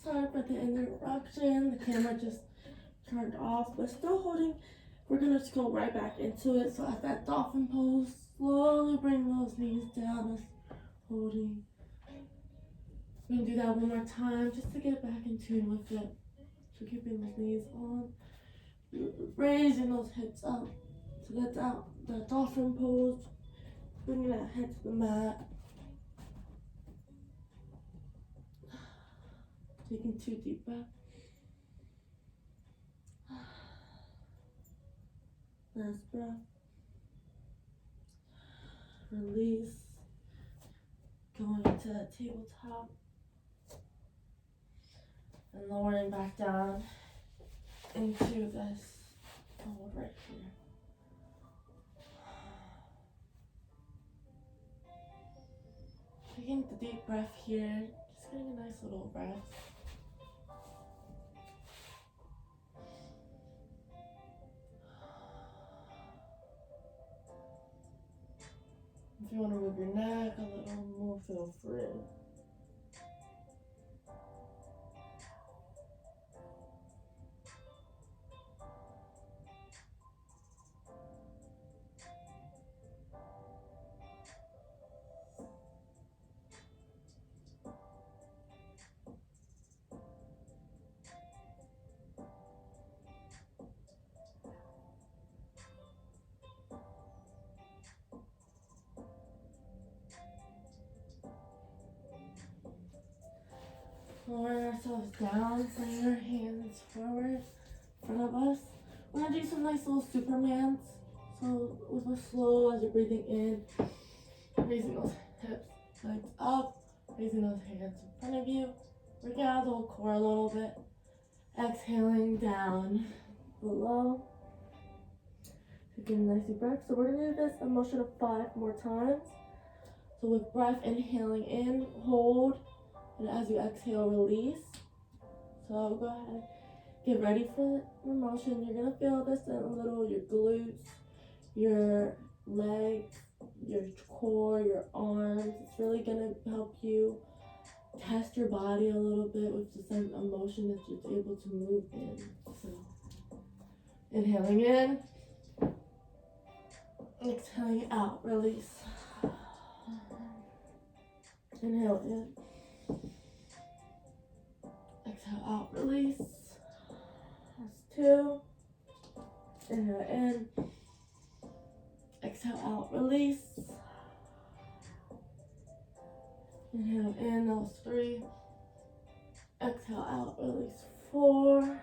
Sorry for the interruption. The camera just turned off, but still holding. We're gonna just go right back into it. So at that dolphin pose, slowly bring those knees down as holding. We're gonna do that one more time just to get back in tune with it. So keeping those knees on, raising those hips up. So that's out that dolphin pose. Bringing that head to the mat. Taking 2 deep breaths. Last breath. Release. Going into that tabletop. And lowering back down into this hold right here. Taking the deep breath here. Just getting a nice little breath. If you want to move your neck a little more, feel free. Lowering ourselves down, bring your hands forward in front of us. We're gonna do some nice little Supermans. So with a slow as you're breathing in, raising those hips, legs up, raising those hands in front of you. Working out the whole core a little bit. Exhaling down below. Taking a nice deep breath. So we're gonna do this a motion of 5 more times. So with breath, inhaling in, hold. And as you exhale, release. So go ahead, get ready for your motion. You're gonna feel this in a little, your glutes, your legs, your core, your arms. It's really gonna help you test your body a little bit with the sense of motion that you're able to move in. So inhaling in, exhaling out, release. Inhale in. Exhale out, release. That's 2. Inhale in. Exhale out, release. Inhale in, that was 3. Exhale out, release 4.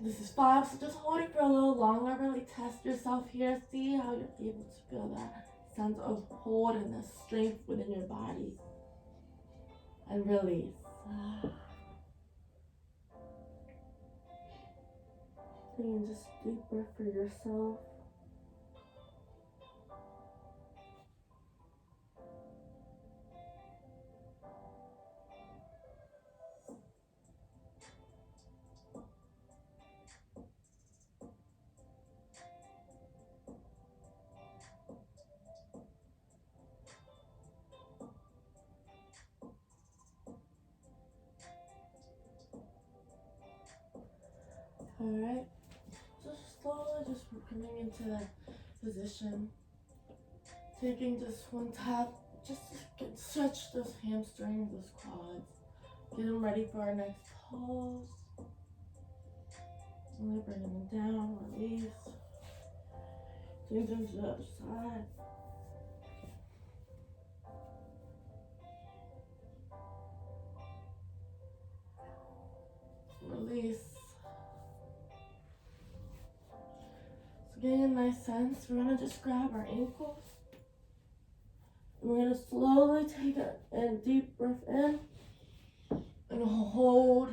This is 5, so just hold it for a little longer. Really test yourself here. See how you're able to feel that sense of hold and the strength within your body. And release. Taking just deep breath for yourself. Alright, just slowly just coming into that position. Taking just one tap, just to stretch those hamstrings, those quads. Get them ready for our next pose. Slowly bringing them down, release. Take them to the other side. Release. Getting a nice sense, we're gonna just grab our ankles. We're gonna slowly take a deep breath in and hold.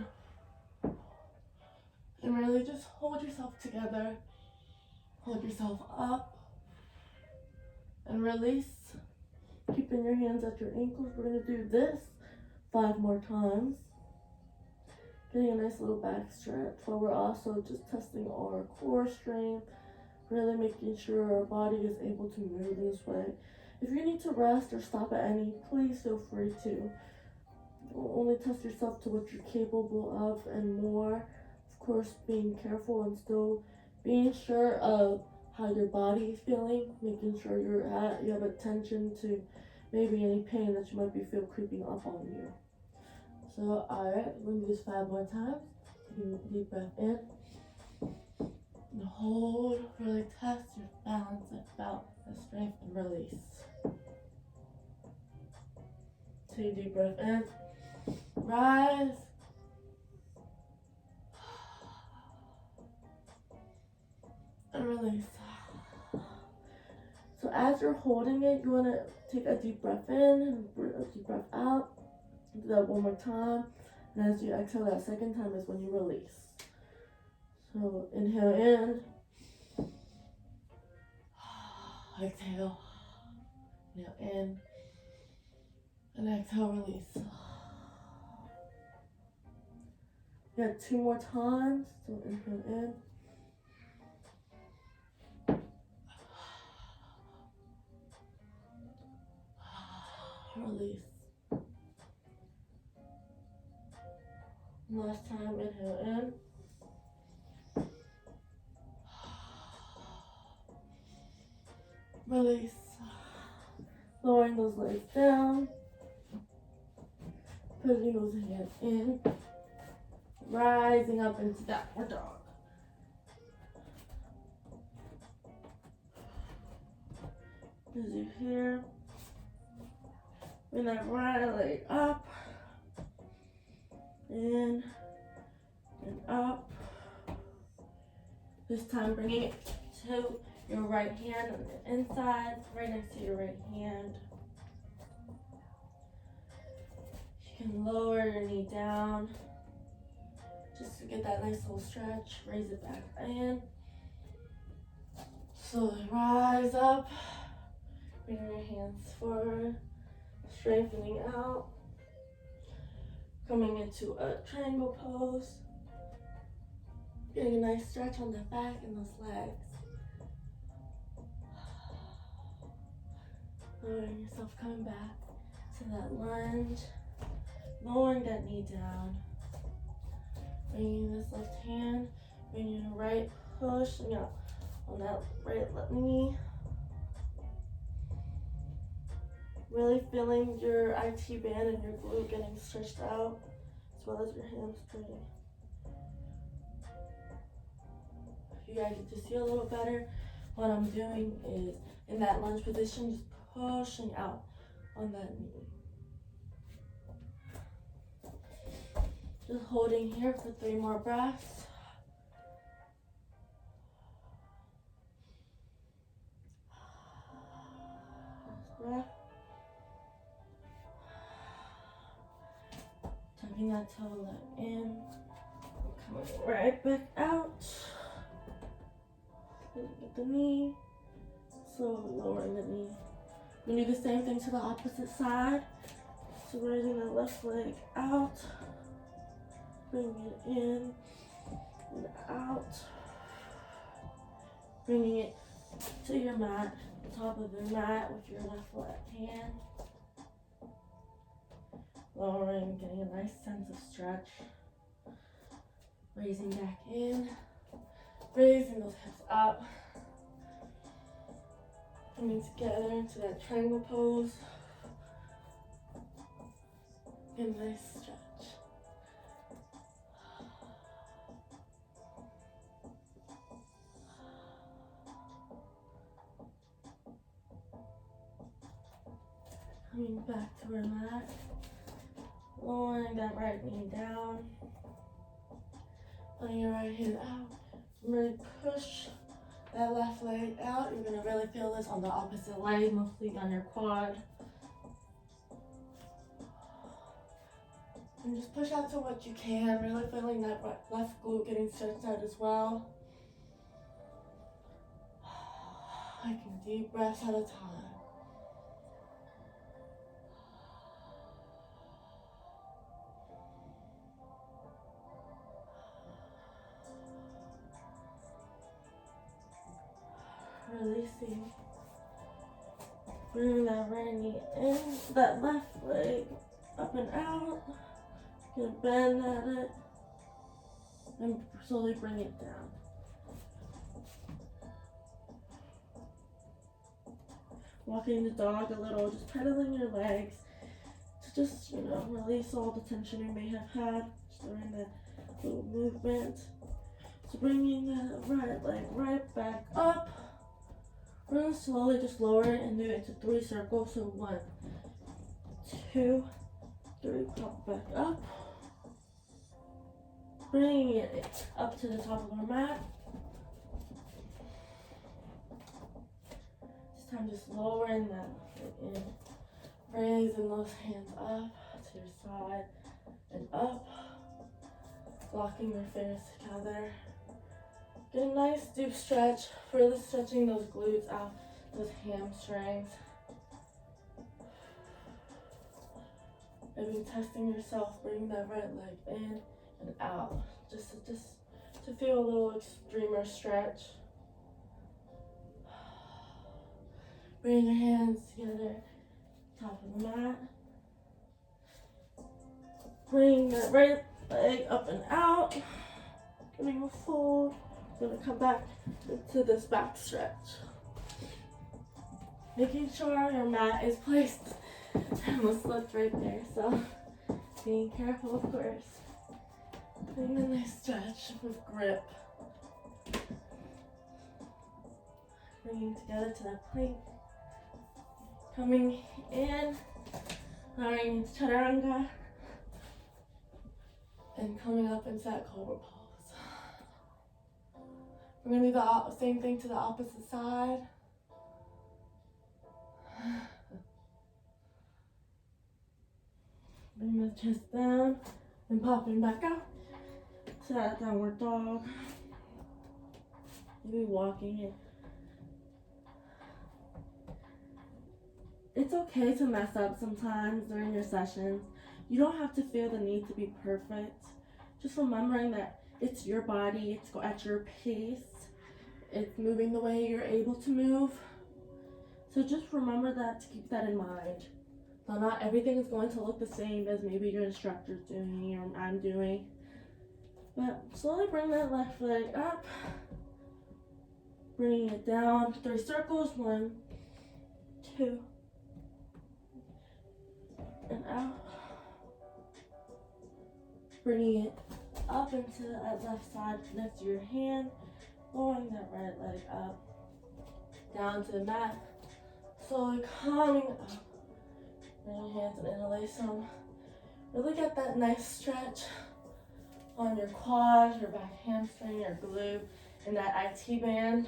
And really just hold yourself together. Hold yourself up. And release. Keeping your hands at your ankles. We're gonna do this 5 more times. Getting a nice little back stretch while we're also just testing our core strength. Really making sure our body is able to move this way. If you need to rest or stop at any, please feel free to. Only test yourself to what you're capable of and more. Of course, being careful and still being sure of how your body is feeling, making sure you have attention to maybe any pain that you might be feel creeping up on you. So, alright, we're gonna do this 5 more times. Taking a deep breath in. And hold, really test your balance about the strength and release. Take a deep breath in. Rise. And release. So as you're holding it, you want to take a deep breath in and a deep breath out. Do that one more time. And as you exhale that second time is when you release. So inhale in. Exhale. Inhale in. And exhale, release. You got 2 more times. So inhale in. Release. Last time, inhale in. Release. Lowering those legs down. Putting those hands in. Rising up into downward dog. As you're here, bring that right leg up. In and up. This time bringing it to your right hand on the inside, right next to your right hand. You can lower your knee down just to get that nice little stretch. Raise it back in. Slowly rise up. Bring your hands forward, straightening out. Coming into a triangle pose. Getting a nice stretch on the back and those legs. Lowering yourself, coming back to that lunge. Lowering that knee down. Bringing this left hand, bringing your right, pushing out on that right left knee. Really feeling your IT band and your glute getting stretched out, as well as your hamstring. If you guys get to see a little better, what I'm doing is in that lunge position, just pushing out on that knee. Just holding here for 3 more breaths. Last breath. Tucking that toe leg in. Coming right back out. With the knee. Slowly lowering the knee. We do the same thing to the opposite side. So raising the left leg out. Bringing it in and out. Bringing it to your mat, top of the mat with your left hand. Lowering, getting a nice sense of stretch. Raising back in. Raising those hips up. Coming together into that triangle pose. And a nice stretch. Coming back to our mat. Lowering that right knee down. Letting your right hand out. Really push that left leg out. You're going to really feel this on the opposite leg, mostly on your quad. And just push out to what you can, really feeling that left glute getting stretched out as well. Taking deep breaths at a time. Releasing. Bring that right knee in, that left leg up and out. Gonna bend at it and slowly bring it down. Walking the dog a little, just pedaling your legs to just, release all the tension you may have had during that little movement. So bringing that right leg right back up. We're going to slowly just lower it and do it into 3 circles. So 1, 2, 3, pop back up. Bringing it up to the top of our mat. This time just lowering that in. Raising those hands up to your side and up. Locking your fingers together. Get a nice deep stretch, really stretching those glutes out, those hamstrings. Maybe testing yourself, bring that right leg in and out. Just to feel a little extremer stretch. Bring your hands together, top of the mat. Bring that right leg up and out. Giving a fold. Gonna come back to this back stretch. Making sure your mat is placed. I almost slipped right there, so being careful, of course. Doing a nice stretch with grip. Bringing together to that plank. Coming in, lowering into chaturanga, and coming up into that cobra pose. We're going to do the same thing to the opposite side. Bring the chest down and popping back out to that downward dog. Maybe walking it. It's okay to mess up sometimes during your sessions. You don't have to feel the need to be perfect. Just remembering that it's your body, it's at your pace. It's moving the way you're able to move. So just remember that, to keep that in mind. So not everything is going to look the same as maybe your instructor's doing or I'm doing. But slowly bring that left leg up. Bringing it down, 3 circles, 1, 2, and out. Bringing it up into that left side next to your hand. Lowering that right leg up, down to the mat, slowly coming up. Bring your hands and interlace them. Really get that nice stretch on your quad, your back hamstring, your glute, and that IT band.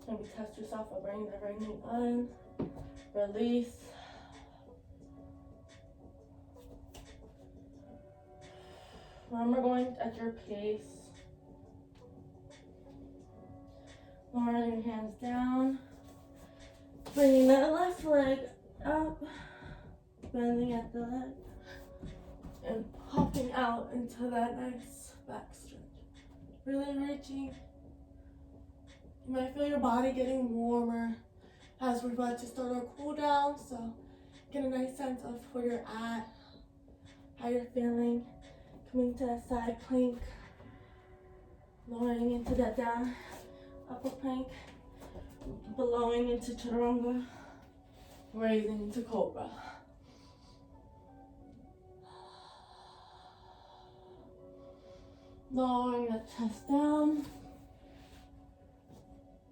Maybe test yourself by bringing that right knee in, release. Remember going at your pace. Lowering your hands down, bringing that left leg up, bending at the leg, and popping out into that nice back stretch. Really reaching. You might feel your body getting warmer as we're about to start our cool down, so get a nice sense of where you're at, how you're feeling. Coming to that side plank, lowering into that down upper plank, blowing into chaturanga, raising into cobra. Lowering the chest down,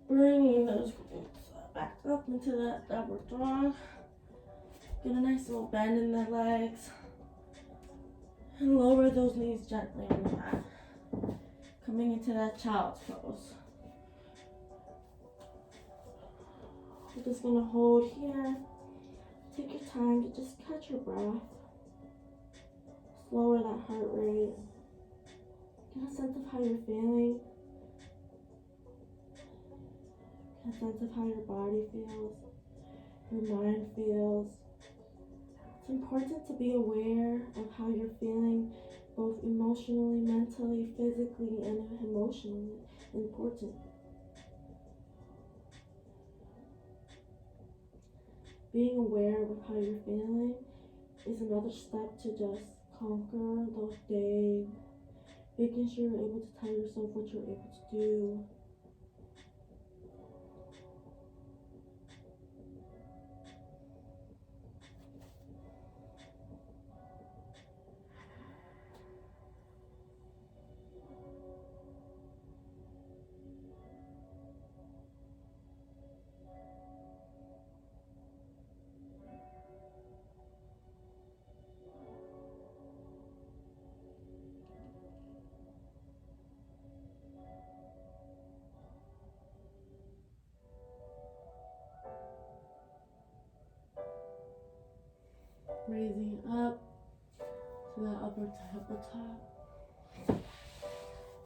bringing those glutes back up into that downward dog. Get a nice little bend in the legs, and lower those knees gently on the mat. Coming into that child's pose. We're just gonna hold here. Take your time to just catch your breath. Lower that heart rate. Get a sense of how you're feeling. Get a sense of how your body feels, your mind feels. It's important to be aware of how you're feeling, both emotionally, mentally, physically, and emotionally. Important. being aware of how you're feeling is another step to just conquer those days. Making sure you're able to tell yourself what you're able to do. Raising up to that upper temple top.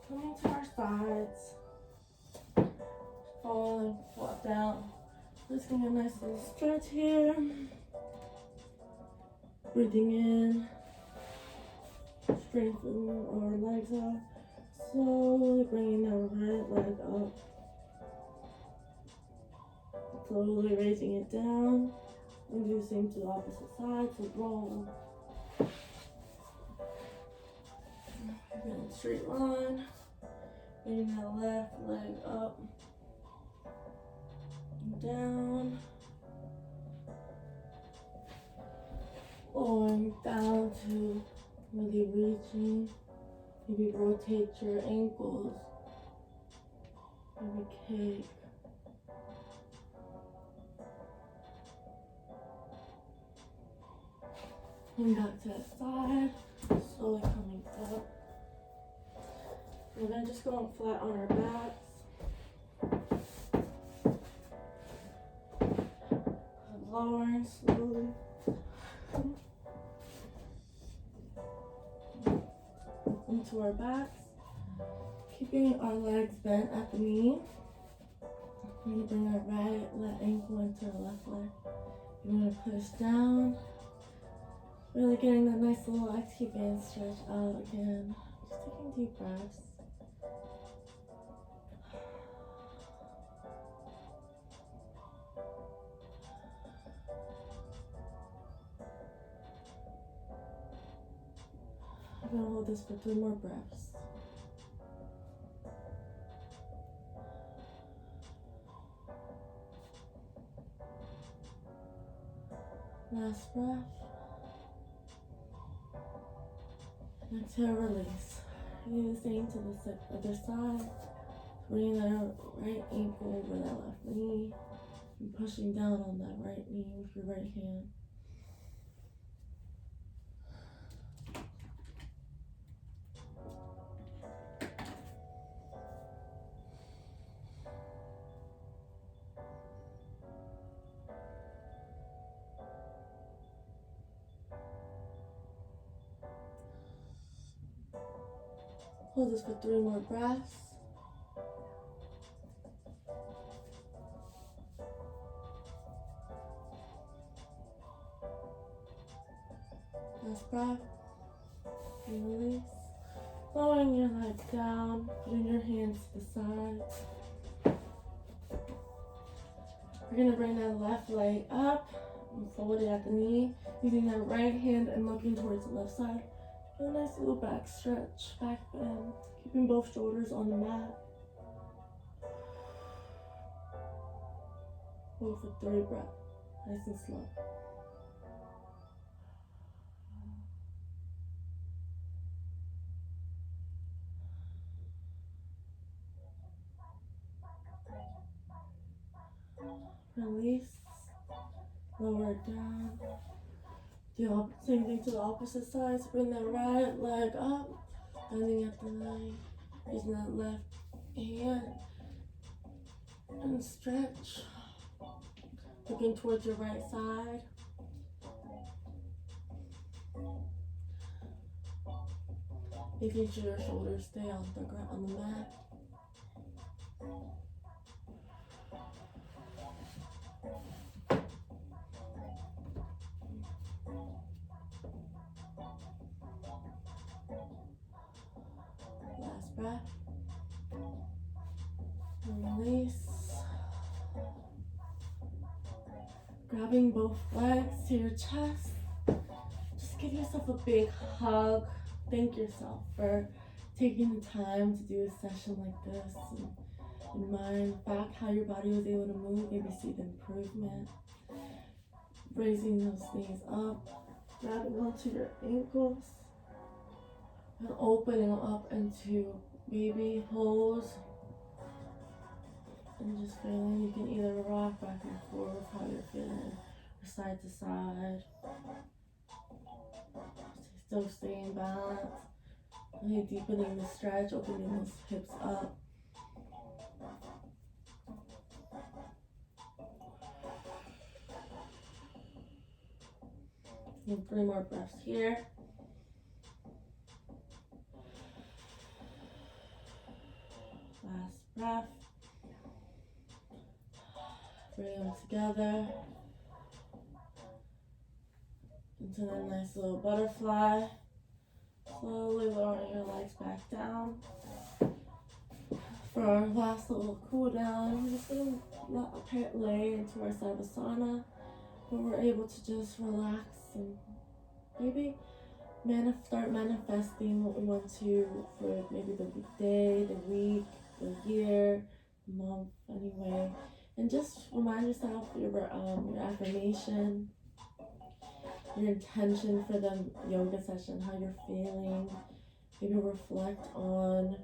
Coming to our sides. Falling flat down. Just getting a nice little stretch here. Breathing in. Strengthening our legs out. Slowly bringing that right leg up. Slowly raising it down. And do the same to the opposite side. So roll. Again, straight line. Bringing that left leg up. And down. Going down to really reaching. Maybe rotate your ankles. Maybe cake. Coming back to that side. Slowly coming up. We're then just going flat on our backs. Lowering slowly. Into our backs. Keeping our legs bent at the knee. We're going to bring our right leg ankle into our left leg. We're going to push down. Really getting that nice little exhale band stretch out again. Just taking deep breaths. I'm going to hold this for 3 more breaths. Last breath. Exhale, release. Do the same to the other side. Bringing that right ankle over that left knee. And pushing down on that right knee with your right hand. Hold this for 3 more breaths. Last breath. And release. Lowering your legs down. Putting your hands to the side. We're going to bring that left leg up and fold it at the knee. Using that right hand and looking towards the left side. A nice little back stretch, back bend, keeping both shoulders on the mat. Hold for 3 breaths, nice and slow. Release, lower it down. Do the same thing to the opposite side. So bring that right leg up, bending at the line, using that left hand, and stretch. Looking towards your right side. Making sure your shoulders stay on the ground, on the mat. Last breath. Release. Grabbing both legs to your chest. Just give yourself a big hug. Thank yourself for taking the time to do a session like this. And mind back how your body was able to move. Maybe see the improvement. Raising those knees up. Grabbing onto your ankles. And opening up into baby pose. And just feeling, you can either rock back and forth how you're feeling, or side to side. Still staying balanced. Really deepening the stretch, opening those hips up. And 3 more breaths here. Last breath. Bring them together into that nice little butterfly. Slowly lowering your legs back down. For our last little cool down, we're just going to lay into our Savasana, where we're able to just relax and maybe start manifesting what we want to for maybe the day, the week, the year, the month, anyway. And just remind yourself your affirmation, your intention for the yoga session, how you're feeling. Maybe reflect on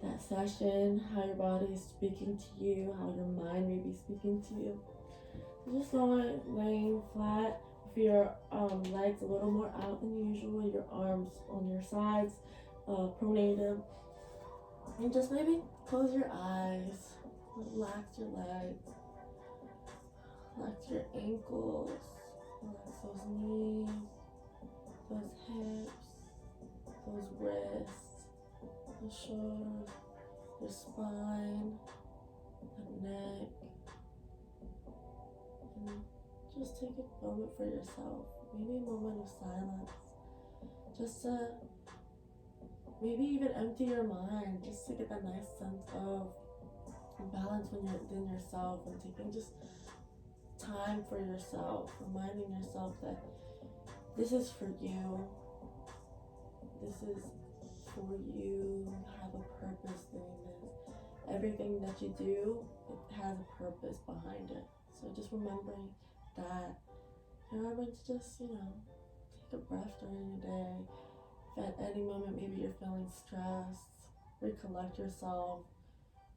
that session, how your body is speaking to you, how your mind may be speaking to you. So just laying flat with your legs a little more out than usual, your arms on your sides, pronated. And just maybe close your eyes, relax your legs, relax your ankles, relax those knees, those hips, those wrists, the shoulders, your spine, the neck. And just take a moment for yourself, maybe a moment of silence, just to maybe even empty your mind, just to get that nice sense of balance when you're within yourself, and taking just time for yourself, reminding yourself that this is for you. This is for you. You have a purpose doing this. Everything that you do, it has a purpose behind it. So just remembering that. Remembering to just, take a breath during the day. If at any moment maybe you're feeling stressed, recollect yourself.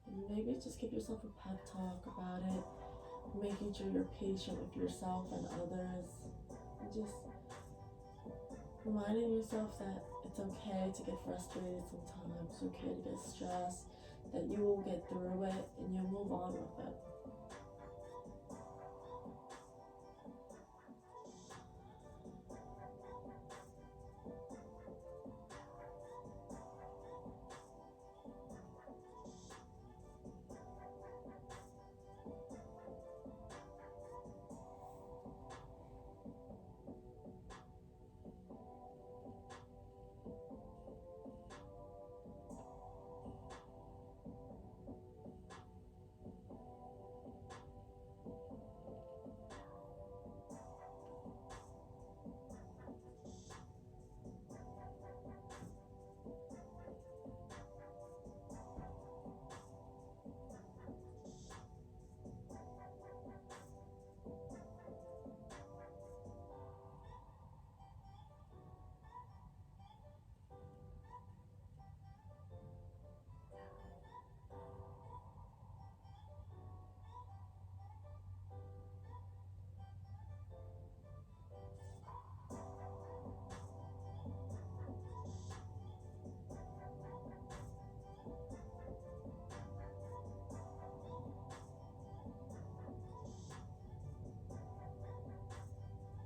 And maybe just give yourself a pep talk about it. Making sure you're patient with yourself and others. And just reminding yourself that it's okay to get frustrated sometimes. It's okay to get stressed. That you will get through it and you'll move on with it.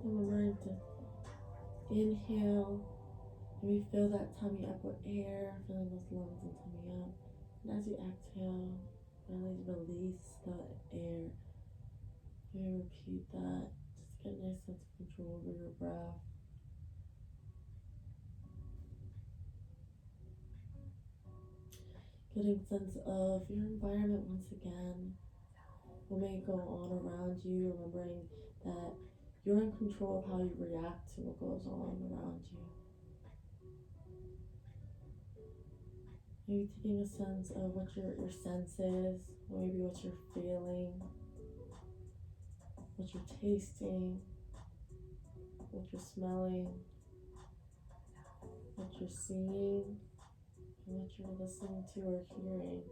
Remembering to inhale, and we feel that tummy up with air, feeling those lungs and tummy up. And as you exhale, really release the air. Maybe repeat that. Just get a nice sense of control over your breath. Getting a sense of your environment once again. what may go on around you, remembering that you're in control of how you react to what goes on around you. Maybe taking a sense of what your sense is, maybe what you're feeling, what you're tasting, what you're smelling, what you're seeing, and what you're listening to or hearing.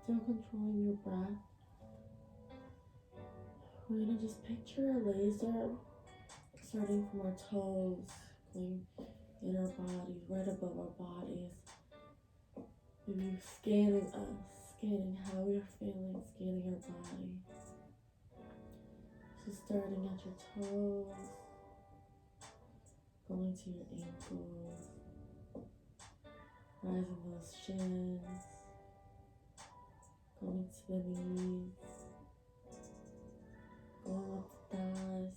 Still controlling your breath. We're gonna just picture a laser starting from our toes, going in our bodies, right above our bodies. Maybe scanning us, scanning how we're feeling, scanning our body. So starting at your toes, going to your ankles, rising those shins, going to the knees, going up the thighs,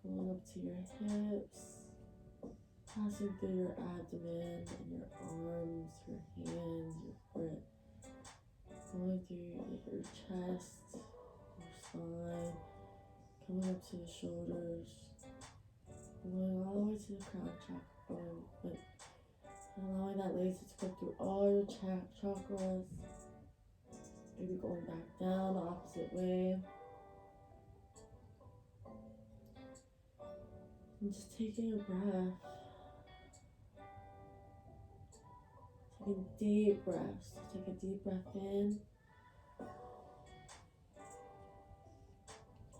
going up to your hips, passing through your abdomen and your arms, your hands, your grip, going through your chest, your spine, coming up to the shoulders, going all the way to the crown chakra, allowing that laser to go through all your chakras, maybe going back down the opposite way. And just taking a breath. Taking deep breaths. Take a deep breath in.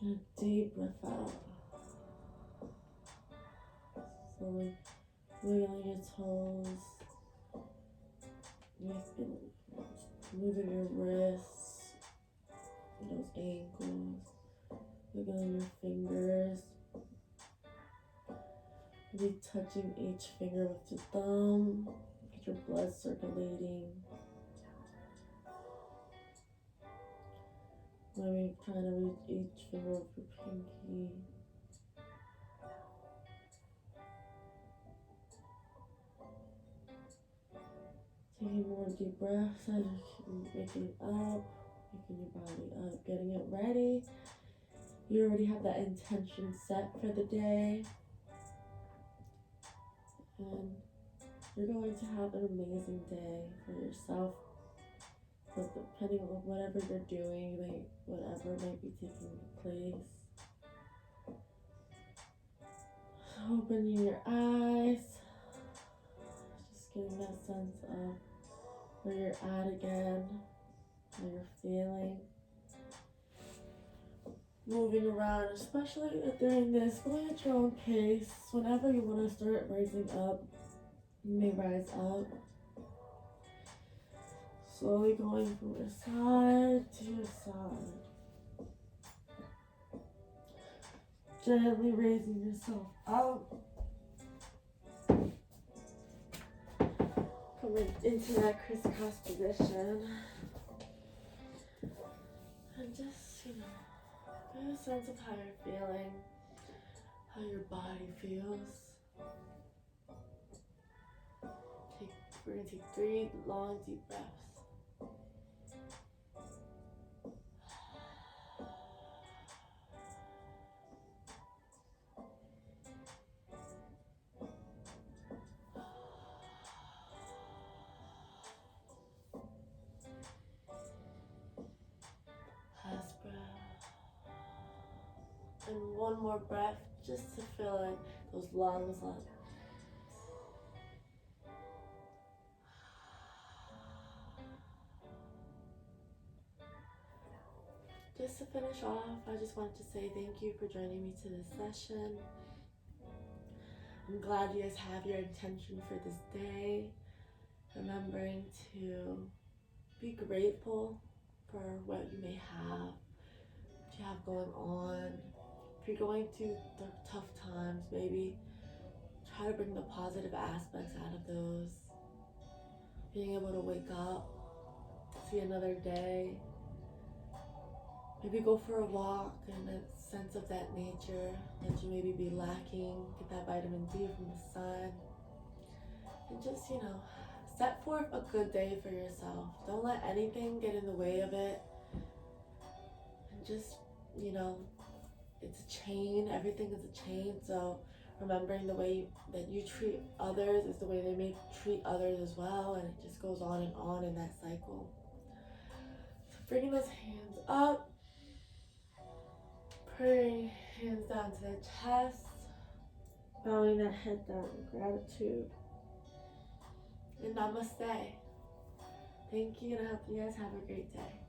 And a deep breath out. Slowly wiggling your toes. Moving your wrists. Those ankles. Wiggling your fingers. Maybe touching each finger with your thumb. Get your blood circulating. Maybe trying to reach each finger with your pinky. Taking more deep breaths as you're waking up, waking your body up, getting it ready. You already have that intention set for the day. And you're going to have an amazing day for yourself. But depending on whatever you're doing, whatever might be taking place. Opening your eyes. Just getting that sense of where you're at again, how you're feeling. Moving around, especially during this, going at your own pace. Whenever you want to start rising up, you may rise up. Slowly going from your side to your side. Gently raising yourself up. Coming into that crisscross position. And just, get a sense of how you're feeling, how your body feels. We're going to take 3 long, deep breaths. Last breath. And one more breath just to fill in those lungs up. Just to finish off, I just wanted to say thank you for joining me to this session. I'm glad you guys have your intention for this day. Remembering to be grateful for what you may have, what you have going on. If you're going through the tough times, maybe try to bring the positive aspects out of those. Being able to wake up, see another day. Maybe go for a walk and a sense of that nature that you maybe be lacking. Get that vitamin D from the sun. And just, set forth a good day for yourself. Don't let anything get in the way of it. And just, it's a chain. Everything is a chain. So remembering the way that you treat others is the way they may treat others as well. And it just goes on in that cycle. So bringing those hands up. Putting hands down to the chest, bowing that head down in gratitude. And namaste. Thank you, and I hope you guys have a great day.